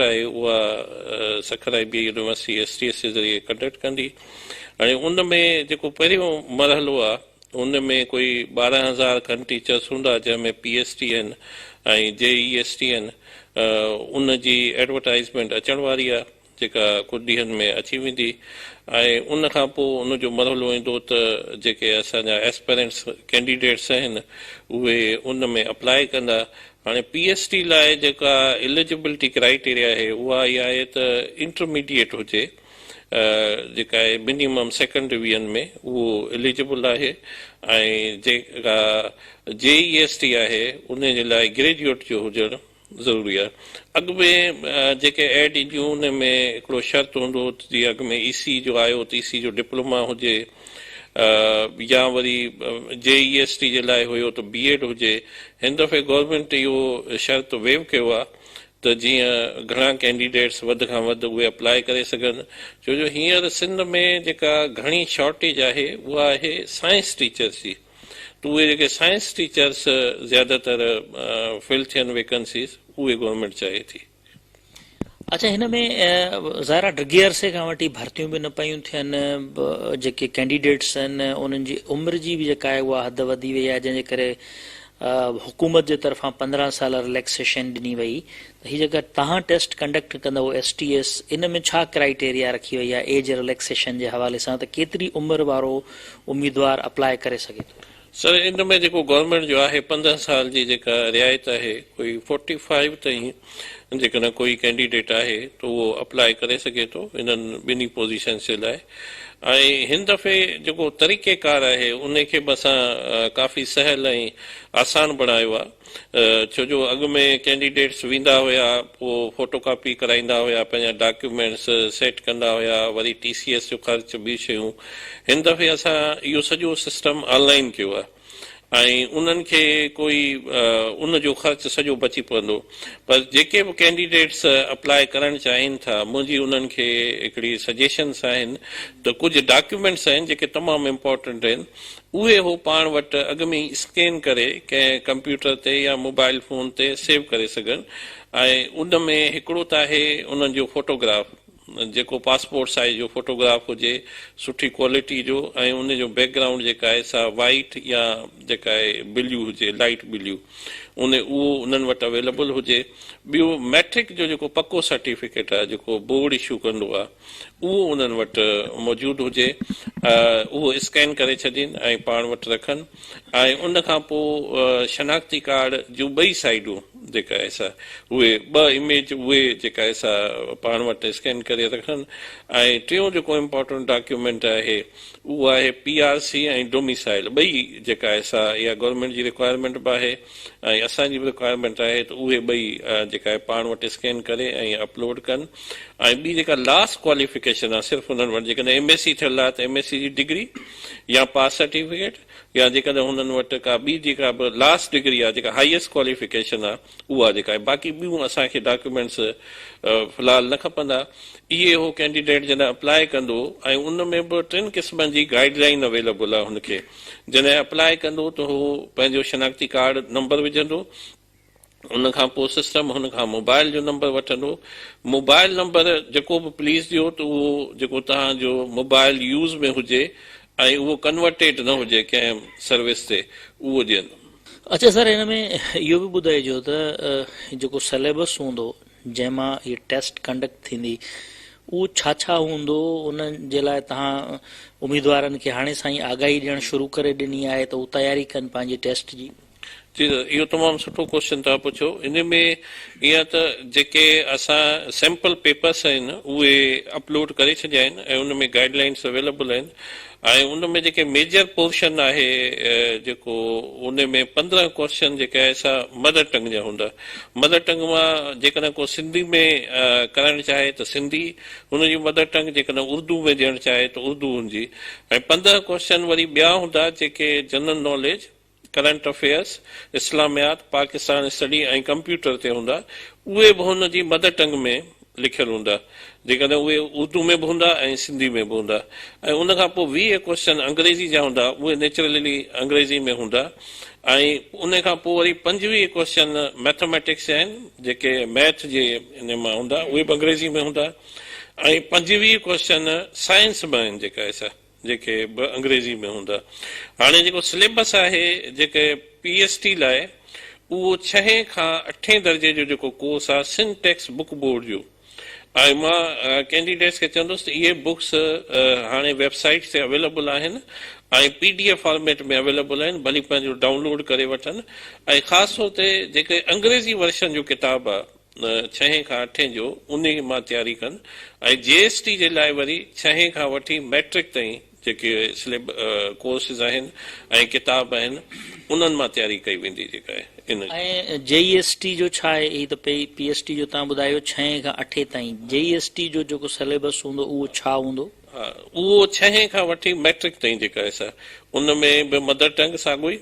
आहे उहा Sukkur IB university STS जे ज़रिए कंडक्ट कंदी। हाणे उन में जेको पहिरियों मरहलो आहे उन में कोई 12,000 खनि टीचर्स हूंदा जंहिंमें PST आहिनि ऐं JEST आहिनि। उन जी एडवर्टाइज़मेंट अचण वारी आहे जेका कुझु ॾींहंनि में अची वेंदी ऐं उन खां पोइ उन जो मरहलो ईंदो त जेके असांजा एस्पेरेंट्स कैंडिडेट्स आहिनि उहे उन में अप्लाई कंदा। हाणे PST लाइ जेका एलिजिबिलिटी क्राइटेरिया आहे उहा इहा आहे त इंटरमीडिएट हुजे, जेका आहे मिनिमम सेकेंड डिवीजन में उहो एलिजिबल आहे ऐं जेका JEST आहे उन जे लाइ ग्रेजुएट जो हुजणु ज़रूरी आहे। अॻु में जेके एड ईंदियूं उन में हिकिड़ो शर्त हूंदो जीअं अॻु में EC जो आयो त EC जो डिप्लोमा हुजे या वरी JEST जे लाइ हुयो त BEd हुजे। हिन दफ़े गवर्नमेंट इहो शर्त वेव कयो आहे त जीअं घणा कैंडिडेट्स वधि खां वधि उहे अप्लाई करे सघनि, छो जो हींअर सिंध में जेका घणी शॉर्टेज आहे उहा आहे साइंस टीचर्स जी। त उहे जेके साइंस टीचर्स ज़्यादातर फिल थियनि वेकेंसीज़ उहे गवर्नमेंट चाहे थी। अच्छा, हिन में ज़ाहिर आहे डिघे अरसे खां वठी भर्तियूं बि न पयूं थियनि, जेके कैंडिडेट्स आहिनि उन्हनि जी उमिरि जी बि जेका आहे उहा हद वधी वई आहे, जंहिंजे करे हुकूमत जे तरफ़ां 15 साल रिलैक्सेशन ॾिनी वई। त हीअ जेका तव्हां टेस्ट कंडक्ट कंदव STS, इन में छा क्राइटेरिया रखी वई आहे एज रिलैक्सेशन जे हवाले सां, त केतिरी उमिरि वारो उम्मीदवार अप्लाई करे सघे थो? सर, इन में जेको गवर्नमेंट जो आहे 15 साल जी जेका रियायत आहे कोई 45 ताईं जेकॾहिं कोई कैंडिडेट आहे त उहो अप्लाई करे सघे थो इन्हनि ॿिन्ही पोज़ीशन्स जे लाइ। ऐं हिन दफ़े जेको तरीक़ेकार आहे उन खे बि असां काफ़ी सहल ऐं आसान बणायो आहे, छो जो अॻु में कैंडिडेट्स वेंदा हुया, पोइ फोटो कॉपी कराईंदा हुया, पंहिंजा डॉक्यूमेंट्स सेट कंदा हुया, वरी TCS जो ख़र्चु ॿियूं शयूं। हिन दफ़े असां इहो सॼो सिस्टम ऑनलाइन कयो आहे ऐं उन्हनि खे कोई उन जो ख़र्चु सॼो बची पवंदो। पर जेके बि कैंडिडेट्स अप्लाई करणु चाहिनि था, मुंहिंजी उन्हनि खे हिकिड़ी सजेशन्स आहिनि त कुझु डॉक्यूमेंट्स आहिनि जेके तमामु इम्पोर्टेंट आहिनि, उहे हो पाण वटि अॻु में ई स्कैन करे कंहिं कंप्यूटर ते या मोबाइल फ़ोन ते सेव करे सघनि। ऐं उन में हिकिड़ो त आहे उन्हनि जो फोटोग्राफ, जेको पासपोर्ट साइज जो फोटोग्राफ हुजे सुठी क्वालिटी जो, ऐं उन जो बैकग्राउंड जेका आहे सा वाइट या जेका आहे ब्लू हुजे, लाइट ब्लू, उहो उन्हनि वटि अवेलेबल हुजे। ॿियो मैट्रिक जो जेको पको सर्टिफिकेट आहे जेको बोर्ड इशू कंदो आहे उहो उन्हनि वटि मौजूदु हुजे, उहो स्कैन करे छॾनि ऐं पाण वटि रखनि। ऐं उन खां पोइ शनाख्ती कार्ड जूं ॿई साइडूं जेका आहे सा उहे 2 इमेज उहे जेका आहे सा पाण वटि स्कैन करे रखनि। ऐं टियों जेको इम्पोर्टेंट डॉक्यूमेंट आहे उहो आहे PRC ऐं डोमिसाइल, ॿई जेका आहे सा इहा गवर्नमेंट जी रिक्वायरमेंट बि आहे ऐं असांजी बि रिक्वायरमेंट आहे, त उहे ॿई जेका आहे पाण वटि स्कैन करे ऐं अपलोड कनि। ऐं ॿी जेका लास्ट क्वालिफिकेशन आहे सिर्फ़ु हुननि वटि जेकॾहिं MSc थियल आहे त MSc जी डिग्री या पास सर्टिफिकेट, या जेकॾहिं हुननि वटि का ॿी जेका बि लास्ट डिग्री आहे जेका हाईएस्ट क्वालिफिकेशन आहे उहा जेका आहे, बाक़ी ॿियूं असांखे डॉक्यूमेंट्स फ़िलहाल न खपंदा। इहे हो कैंडिडेट जॾहिं अप्लाई कंदो ऐं उन में बि 3 क़िस्मनि जी गाइडलाइन अवेलेबल आहे हुनखे। जॾहिं अप्लाई कंदो त उहो पंहिंजो शनाख्ती कार्ड नंबर विझंदो, उन खां पोइ सिस्टम हुन खां मोबाइल जो नंबर वठंदो। मोबाइल नंबर जेको बि प्लीज़ ॾियो त उहो जेको तव्हांजो मोबाइल यूज़ में हुजे ऐं उहो कन्वर्टेड न हुजे कंहिं सर्विस ते, उहो ॾियनि। अच्छा सर, हिन में इहो बि ॿुधाइजो त जेको सिलेबस हूंदो जंहिंमां हीअ टेस्ट कंडक्ट थींदी उहो छा छा हूंदो, उन जे लाइ तव्हां उम्मीदवारनि खे हाणे सां ई आगाही ॾियणु शुरू करे ॾिनी आहे त उहो तयारी कनि पंहिंजी टेस्ट जी? जी, इहो तमामु सुठो क्वेश्चन तव्हां पुछो। इन में ईअं त जेके असां सैम्पल पेपर्स आहिनि उहे अपलोड करे छॾिया आहिनि ऐं उन में गाइडलाइंस अवेलेबल आहिनि। ऐं उन में जेके मेजर पोर्शन आहे जेको उन में 15 क्वेश्चन जेके आहे सा मदर टंग जा हूंदा। मदर टंग मां जेकॾहिं को सिंधी में करणु चाहे त सिंधी हुनजी मदर टंग, जेकॾहिं उर्दू में ॾियणु चाहे त उर्दू हुनजी। ऐं 15 क्वेश्चन वरी ॿिया हूंदा जेके जनरल नॉलेज, करंट अफेयर्स, इस्लामियात, पाकिस्तान स्टडी ऐं कंप्यूटर ते हूंदा। उहे बि हुन जी मदर टंग में लिखियल हूंदा, जेकॾहिं उहे उर्दू में बि हूंदा ऐं सिंधी में बि हूंदा। ऐं उन खां पोइ 20 क्वेश्चन अंग्रेज़ी जा हूंदा, उहे नेचुरली अंग्रेज़ी में हूंदा। ऐं उन खां पोइ वरी 25 क्वेश्चन मैथमेटिक्स जा आहिनि जेके मैथ जे इन मां हूंदा उहे बि अंग्रेज़ी में हूंदा ऐं 25 क्वेश्चन साइंस में आहिनि जेके बि अंग्रेज़ी में हूंदा। हाणे जेको सिलेबस आहे जेके PhD लाइ उहो 6 खां 8 दर्जे जो जेको कोर्स आहे सिंटेक्स बुक बोर्ड जो ऐं मां कैंडिडेट्स खे चवंदुसि त इहे बुक्स हाणे वेबसाइट ते अवेलेबल आहिनि ऐं PDF फॉर्मेट में अवेलेबल आहिनि, भली पंहिंजो डाउनलोड करे वठनि ऐं ख़ासि तौर ते जेके अंग्रेज़ी वर्शन जो किताब आहे 6 खां 8 जो उन मां तयारी कनि ऐं GST जे लाइ वरी 6 खां वठी मैट्रिक ताईं जेके कोर्सिस आहिनि ऐं किताब आहिनि उन्हनि मां तयारी कई वेंदी जेका आहे इन। ऐं JEST जो छा आहे? ही त PhD जो तव्हां ॿुधायो 6 खां 8 ताईं, JEST जो जेको सिलेबस हूंदो उहो छा हूंदो? हा, उहो 6 खां वठी मैट्रिक ताईं जेका आहे सा उन में बि मदर टंग साॻियो ई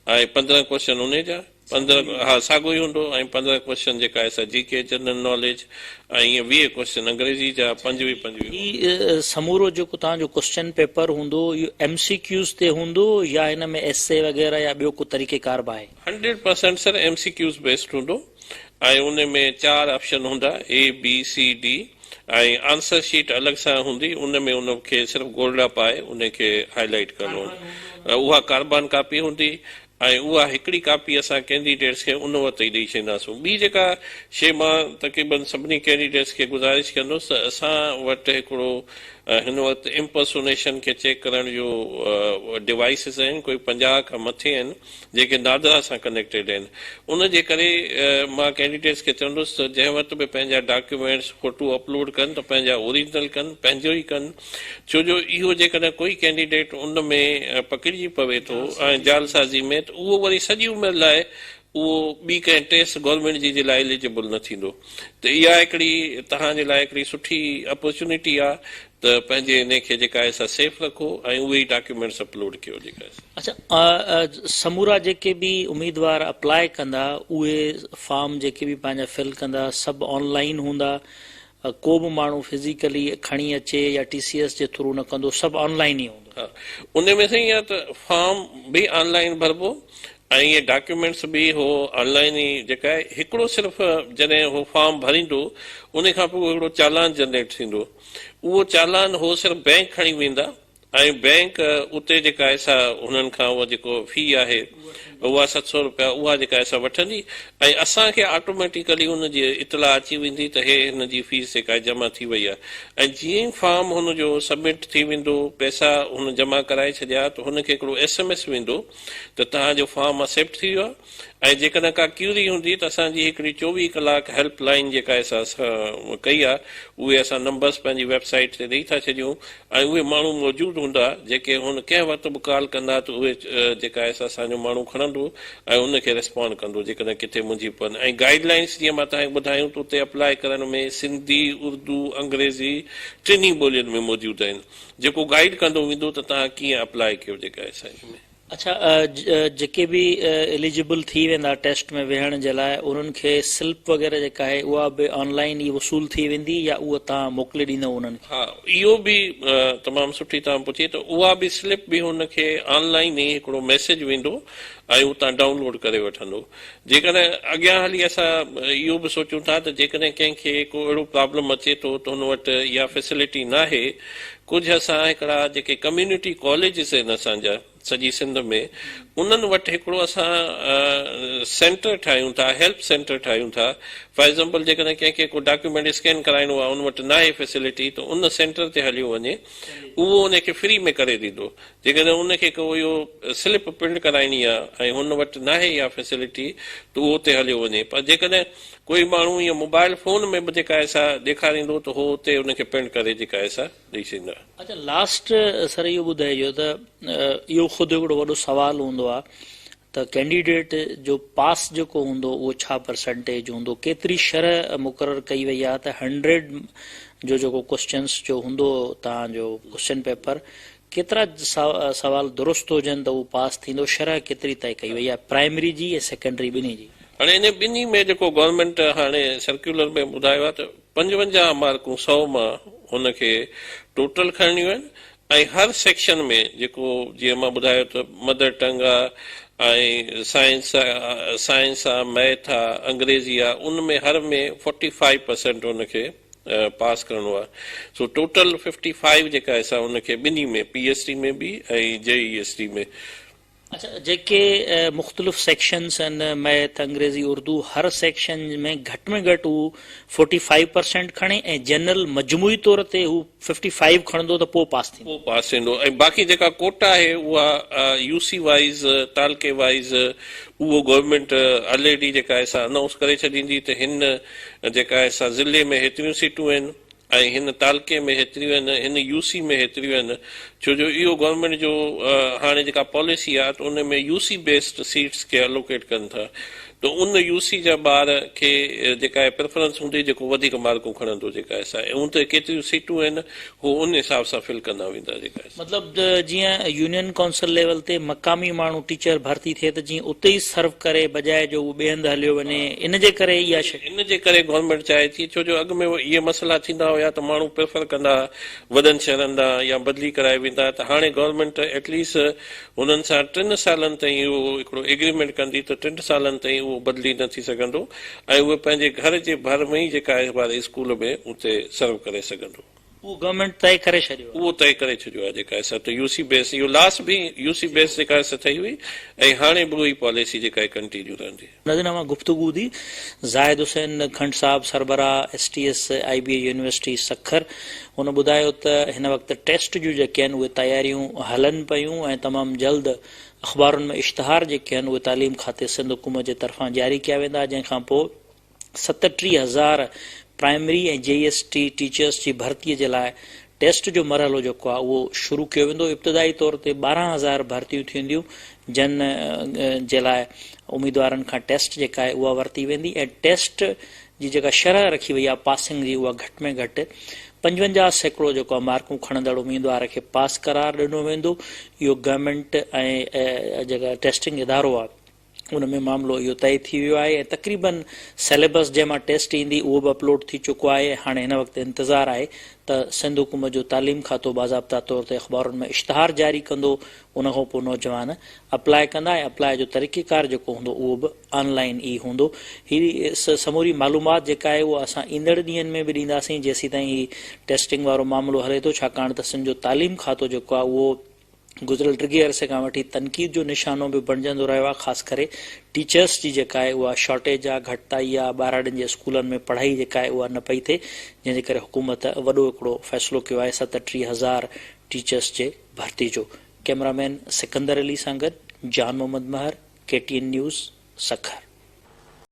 ऐं 15 क्वेश्चन उन जा 15 हा साॻियो ई हूंदो ऐं 15 क्वेश्चन जेका आहे सा GK जनरल नॉलेज ऐं ईअं 20 क्वेश्चन अंग्रेज़ी जा 25 ही समूरो जेको तव्हांजो क्वेश्चन पेपर हूंदो इहो MCQs ते हूंदो या हिन में एसे वग़ैरह या ॿियो को तरीक़ेकार बि आहे? 100% सर MCQs बेस्ड हूंदो ऐं उन में 4 ऑप्शन हूंदा ABCD ऐं आंसर शीट अलॻि सां हूंदी उन में उनखे सिर्फ़ु ॻोल्हा पाए उनखे हाईलाइट करिणो, उहा कार्बन कापी हूंदी ऐं उहा हिकिड़ी कापी असां कैंडिडेट्स खे उन वटि ई ॾेई छॾींदासीं। ॿी जेका शइ मां तक़रीबन सभिनी कैंडिडेट्स खे गुज़ारिश कंदुसि त असां वटि हिकिड़ो हिन वक़्तु इम्पर्सोनेशन खे चेक करण जो डिवाइसिस आहिनि, कोई 50 खां मथे आहिनि जेके नादरा सां कनेक्टेड आहिनि। उन जे करे मां कैंडिडेट्स खे चवंदुसि त जंहिं वटि बि पंहिंजा डॉक्यूमेंट्स फोटो अपलोड कनि त पंहिंजा ओरिजिनल कनि, पंहिंजो ई कनि, छो जो इहो जेकॾहिं कोई कैंडिडेट उन में पकड़िजी पवे थो ऐं जालसाज़ी में त उहो वरी सॼी उमिरि लाइ उहो ॿी कंहिं टेस्ट गवर्नमेंट जी जे लाइ एलिजिबल न थींदो। त इहा हिकिड़ी तव्हांजे लाइ हिकिड़ी सुठी अपॉर्चुनिटी आहे त पंहिंजे इन खे जेका आहे सा सेफ रखो ऐं उहे ई डॉक्यूमेंट्स अपलोड कयो जेका आहे। अच्छा, समूरा जेके बि उम्मीदवार अप्लाई कंदा उहे फॉर्म जेके बि पंहिंजा फिल कंदा सभु ऑनलाइन हूंदा? को बि माण्हू फिज़िकली खणी अचे या TCS जे थ्रू न कंदो, सभु ऑनलाइन ई हूंदो? हा, उन में साईं आहे त फॉर्म बि ऑनलाइन भरबो ऐं इहे डॉक्यूमेंट्स बि हो ऑनलाइन ई जेका आहे। हिकिड़ो सिर्फ़ु जॾहिं हो फॉर्म भरींदो उन खां पोइ हिकिड़ो चालान जनरेट थींदो, उहो चालान हो सिर्फ़ु बैंक खणी वेंदा ऐं बैंक उते जेका आहे सा हुननि खां उहा जेको फी आहे उहा 700 रुपया उहा जेका आहे सा वठंदी ऐं असांखे ऑटोमेटिकली हुनजी इतला अची वेंदी त हे हिन जी फीस जेका आहे जमा थी वई आहे। ऐं जीअं ई फॉर्म हुनजो सबमिट थी वेंदो, पैसा हुन जमा कराए छॾिया त हुनखे हिकिड़ो SMS वेंदो त तव्हांजो फॉर्म एक्सेप्ट थी वियो आहे ऐं जेकॾहिं का क्यूरी हूंदी त असांजी हिकिड़ी 24 कलाक हेल्पलाइन जेका आहे असां कई आहे, उहे असां नंबर्स पंहिंजी वेबसाइट ते ॾेई था छॾियूं ऐं उहे माण्हू मौजूदु हूंदा जेके हुन कंहिं वक़्तु बि कॉल कंदा त उहे जेका आहे असांजो माण्हू खणंदो ऐं उनखे रिस्पॉन्ड कंदो जेकॾहिं किथे मुंहिंजी पवनि। ऐं गाइडलाइंस जीअं मां तव्हांखे ॿुधायूं त उते अप्लाई करण में सिंधी, उर्दू, अंग्रेज़ी टिनी ॿोलियुनि में मौजूदु आहिनि, जेको गाइड कंदो वेंदो त तव्हां कीअं अप्लाई कयो जेका आहे साईं में। अच्छा, जेके बि एलिजिबल थी वेंदा टेस्ट में वेहण जे लाइ उन्हनि खे स्लिप वग़ैरह जेका आहे उहा बि ऑनलाइन ई वसूल थी वेंदी या उहा तव्हां मोकिले ॾींदव उन्हनि खे? हा, इहो बि तमामु सुठी तव्हां पुछी त उहा बि स्लिप बि हुनखे ऑनलाइन ई हिकिड़ो मैसेज वेंदो ऐं उतां डाउनलोड करे वठंदो। जेकॾहिं अॻियां हली असां इहो बि सोचूं था त जेकॾहिं कंहिंखे को अहिड़ो प्रॉब्लम अचे थो त हुन वटि इहा फैसिलिटी न आहे, कुझु असां हिकिड़ा जेके कम्यूनिटी कॉलेजिस आहिनि असांजा सॼी सिंध में उन्हनि वटि हिकिड़ो असां सेंटर ठाहियूं था, हेल्प सेंटर ठाहियूं था। फॉर एग्ज़ाम्पल जेकॾहिं कंहिंखे को डॉक्यूमेंट स्कैन कराइणो आहे उन वटि न आहे फैसिलिटी त उन सेंटर ते हलियो वञे, उहो उनखे फ्री में करे ॾींदो। जेकॾहिं उनखे को इहो स्लिप प्रिंट कराइणी आहे ऐं हुन वटि न आहे इहा फैसिलिटी त उहो उते हलियो वञे। पर जेकॾहिं कोई माण्हू ईअं मोबाइल फोन में बि जेका आहे सा ॾेखारींदो त उहो उते उनखे प्रिंट करे जेका आहे सा ॾेई छॾींदा। अच्छा, लास्ट सर इहो ॿुधाइजो त इहो ख़ुदि हिकिड़ो वॾो सुवालु हूंदो आहे त कैंडिडेट जो पास जेको हूंदो उहो छा परसेंटेज हूंदो, केतिरी शरह मुक़ररु कई वई आहे त 100 जो जेको क्वेश्चन्स जो हूंदो तव्हांजो क्वेश्चन पेपर केतिरा सवाल दुरुस्त हुजनि त उहो पास थींदो, शरह केतिरी तय कई वई आहे प्राइमरी जी ऐं सेकेंडरी ॿिन्ही जी? हाणे इन ॿिन्ही में जेको गवर्नमेंट हाणे सर्कुलर में ॿुधायो आहे त 55 मार्कूं 100 मां हुनखे टोटल खणणियूं आहिनि ऐं हर सेक्शन में जेको जीअं मां ॿुधायो त मदर टंग आहे ऐं साइंस आहे, मैथ आहे, अंग्रेजी आहे, उन में हर में 45% उनखे पास करिणो आहे। सो टोटल 55 जेका आहे उनखे ॿिन्ही में, PhD में बि ऐं JESD में। अच्छा, जेके मुख़्तलिफ़ सेक्शन्स आहिनि, मैथ, अंग्रेज़ी, उर्दू, हर सेक्शन में घटि हू 45% खणे ऐं जनरल मजमूई तौर ते हू 55 खणंदो त पोइ पास थींदो। ऐं बाक़ी जेका कोटा आहे उहा UC वाइज़, तालके वाइज़, उहो गवर्नमेंट ऑलरेडी जेका आहे अनाउंस करे छॾींदी त हिन जेका आहे ज़िले में हेतिरियूं सीटूं आहिनि ऐं हिन तालके में हेतिरियूं आहिनि, हिन UC में हेतिरियूं आहिनि। छो जो इहो गवर्नमेंट जो हाणे जेका पॉलिसी आहे त उन में UC बेस्ड सीट्स खे एलोकेट कनि था, त उन UC जा ॿार खे जेका आहे प्रेफरेंस हूंदी जेको वधीक मार्कूं खणंदो जेका आहे, ऐं त केतिरियूं सीटूं आहिनि हू उन हिसाब सां फिल कंदा वेंदा जेका आहे। मतिलबु जीअं यूनियन काउंसिल लेवल ते मक़ामी माण्हू टीचर भर्ती थिए त जीअं उते ई सर्व करे बजाए जो उहो ॿिए हंधि हलियो वञे, इन जे करे इहा शइ, इन जे करे गवर्नमेंट चाहे थी। छो जो अॻु में इहे मसइला थींदा हुया त माण्हू प्रेफर कंदा वॾनि शहरनि ॾांहुं या बदिली कराए वेंदा, त हाणे गवर्नमेंट एटलीस्ट हुननि सां 3 सालनि ताईं उहो हिकिड़ो एग्रीमेंट कंदी त 3 सालनि ताईं उहो बदिली न थी सघंदो ऐं उहे पंहिंजे घर जे भर में ई जेका आहे वारे स्कूल में उते सर्व करे सघंदो। उहो गवर्नमेंट तय करे छॾियो, उहो तय करे छॾियो आहे जेका आहे त UC बेस, इहो लास्ट बि UC बेस जेका आहे ठही हुई ऐं हाणे बि उहा पॉलिसी जेका आहे कंटिन्यू रहंदी। नज़रनामा गुफ्तगू दी ज़ाहिद हुसैन खंड साहब, सरबराह STS IBA यूनिवर्सिटी सखर, हुन ॿुधायो त हिन वक़्तु टेस्ट जूं जेके आहिनि उहे तयारियूं हलनि पियूं ऐं तमामु जल्द अख़बारुनि में इश्तिहार जेके आहिनि उहे तालीम खाते सिंध हुकूमत जे तरफ़ां जारी कया वेंदा, जंहिंखां पोइ 37,000 प्राइमरी ऐं JST टीचर्स जी भर्तीअ जे लाइ टेस्ट जो मरहलो जेको आहे उहो शुरू कयो वेंदो। इब्तिदाई तौर ते 12,000 भर्तियूं थींदियूं जिन जे लाइ उम्मीदवारनि खां टेस्ट जेका आहे उहा वरिती वेंदी ऐं टेस्ट जी जेका शरह रखी वई आहे पासिंग जी, उहा घटि में घटि 55% जेको आहे मार्कूं खणंदड़ उम्मीदवार खे पास करार ॾिनो वेंदो। इहो गवर्नमेंट ऐं जेका टेस्टिंग इदारो आहे उन में मामिलो इहो तय थी वियो आहे ऐं तक़रीबन सिलेबस जंहिंमां टेस्ट ईंदी उहो बि अपलोड थी चुको आहे। हाणे हिन वक़्तु इंतज़ारु आहे त सिंध हुकूमत जो तालीम खातो बाज़ाब्ता तौर ते अख़बारुनि में इश्तिहार जारी कंदो, उनखां पोइ नौजवान अप्लाई कंदा ऐं अप्लाई जो तरीक़ेकार जेको हूंदो उहो बि ऑनलाइन ई हूंदो। हीअ समूरी मालूमात जेका आहे उहा असां ईंदड़ ॾींहंनि में बि ॾींदासीं जेसीं ताईं ही टेस्टिंग वारो मामिलो हले थो, छाकाणि त सिंध जो तालीम खातो जेको आहे उहो गुज़िरियल 3 अरसे खां वठी तनक़ीद जो निशानो बि बणिजंदो रहियो आहे। ख़ासि करे टीचर्स जी जेका आहे उहा शॉर्टेज आहे, घटिताई आहे, ॿारनि जे स्कूलनि में पढ़ाई जेका आहे उहा न पई थिए, जंहिंजे करे हुकूमत वॾो हिकिड़ो फ़ैसिलो कयो आहे 37,000 टीचर्स जे भर्ती जो। कैमरामैन सिकंदर अली सां गॾु जान मोहम्मद महर, KTN न्यूज़, सखर।